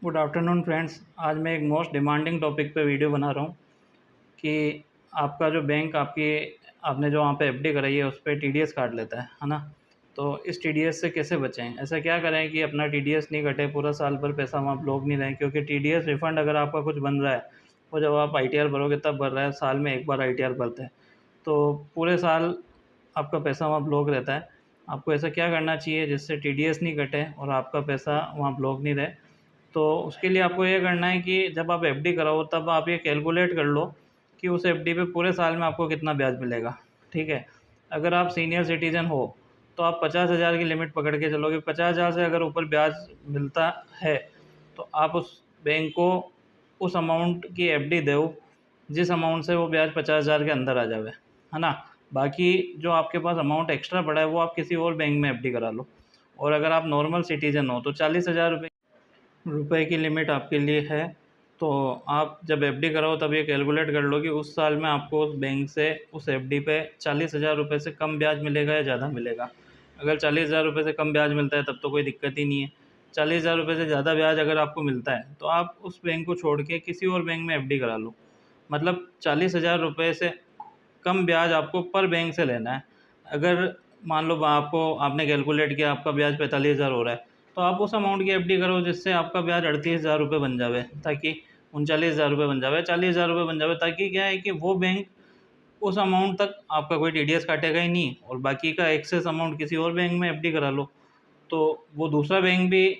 Good afternoon friends. आज मैं एक मोस्ट डिमांडिंग टॉपिक पे वीडियो बना रहा हूँ कि आपका जो बैंक आपने जो वहाँ पे एफडी कराई है उस पर टीडीएस काट लेता है ना। तो इस टीडीएस से कैसे बचें? ऐसा क्या करें कि अपना टीडीएस नहीं कटे, पूरा साल भर पैसा वहाँ ब्लॉक नहीं रहे, क्योंकि टीडीएस रिफंड अगर आपका कुछ बन रहा है वो जब आप आईटीआर भरोगे तब भर रहा है। साल में एक बार आईटीआर भरते हैं तो पूरे साल आपका पैसा वहाँ ब्लॉक रहता है। आपको ऐसा क्या करना चाहिए जिससे टीडीएस नहीं कटे और आपका पैसा वहाँ ब्लॉक नहीं रहे? तो उसके लिए आपको ये करना है कि जब आप एफडी कराओ तब आप ये कैलकुलेट कर लो कि उस एफडी पे पूरे साल में आपको कितना ब्याज मिलेगा। ठीक है, अगर आप सीनियर सिटीज़न हो तो आप 50,000 की लिमिट पकड़ के चलोगे। 50,000 से अगर ऊपर ब्याज मिलता है तो आप उस बैंक को उस अमाउंट की एफडी दो जिस अमाउंट से वो ब्याज 50,000 के अंदर आ जावे, है ना। बाकी जो आपके पास अमाउंट एक्स्ट्रा पड़ा है वो आप किसी और बैंक में एफडी करा लो। और अगर आप नॉर्मल सिटीज़न हो तो 40,000 रुपए की लिमिट आपके लिए है। तो आप जब एफडी कराओ तब ये कैलकुलेट कर लो कि उस साल में आपको उस बैंक से उस एफडी पे 40,000 रुपये से कम ब्याज मिलेगा या ज़्यादा मिलेगा। अगर 40,000 रुपये से कम ब्याज मिलता है तब तो कोई दिक्कत ही नहीं है। 40,000 रुपये से ज़्यादा ब्याज अगर आपको मिलता है तो आप उस बैंक को छोड़ के किसी और बैंक में एफडी करा लो। मतलब 40,000 रुपये से कम ब्याज आपको पर बैंक से लेना है। अगर मान लो आपने कैलकुलेट किया आपका ब्याज 45,000 हो रहा है तो आप उस अमाउंट की एफडी करो जिससे आपका ब्याज 38,000 रुपये बन जावे, ताकि 39,000 रुपये बन जावे, 40,000 रुपये बन जावे, ताकि क्या है कि वो बैंक उस अमाउंट तक आपका कोई टीडीएस काटेगा ही नहीं और बाकी का एक्सेस अमाउंट किसी और बैंक में एफडी करा लो। तो वो दूसरा बैंक भी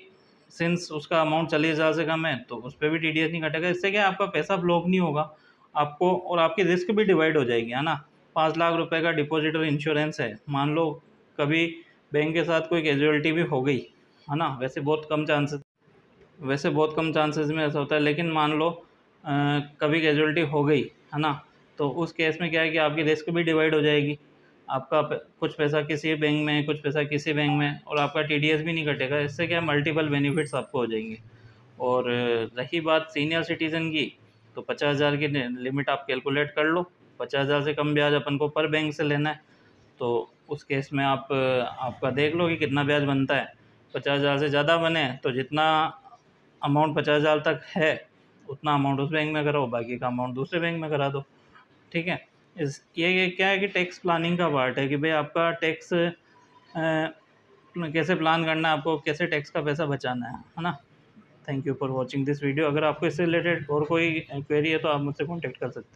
सिंस उसका अमाउंट 40,000 से कम है तो उस पर भी टीडीएस नहीं कटेगा। इससे क्या आपका पैसा ब्लॉक नहीं होगा आपको, और आपकी रिस्क भी डिवाइड हो जाएगी, है ना। 5 लाख रुपए का डिपॉजिट और इंश्योरेंस है। मान लो कभी बैंक के साथ कोई कैजुअलिटी भी हो गई, है ना। वैसे बहुत कम चांसेस में ऐसा होता है, लेकिन मान लो कभी कैजुअलिटी हो गई, है ना। तो उस केस में क्या है कि आपकी रिस्क भी डिवाइड हो जाएगी। आपका कुछ पैसा किसी बैंक में, कुछ पैसा किसी बैंक में, और आपका टीडीएस भी नहीं कटेगा। इससे क्या मल्टीपल बेनिफिट्स आपको हो जाएंगे। और रही बात सीनियर सिटीज़न की, तो 50,000 की लिमिट आप कैलकुलेट कर लो। 50,000 से कम ब्याज अपन को पर बैंक से लेना है। तो उस केस में आपका देख लो कि कितना ब्याज बनता है। 50,000 से ज़्यादा बने तो जितना अमाउंट 50,000 तक है उतना अमाउंट उस बैंक में कराओ, बाकी का अमाउंट दूसरे बैंक में करा दो। ठीक है। ये क्या है कि टैक्स प्लानिंग का पार्ट है कि भाई आपका टैक्स कैसे प्लान करना है, आपको कैसे टैक्स का पैसा बचाना है ना। Thank you for watching this video. अगर आपको इससे रिलेटेड और कोई क्वेरी है तो आप मुझसे कॉन्टेक्ट कर सकते हैं।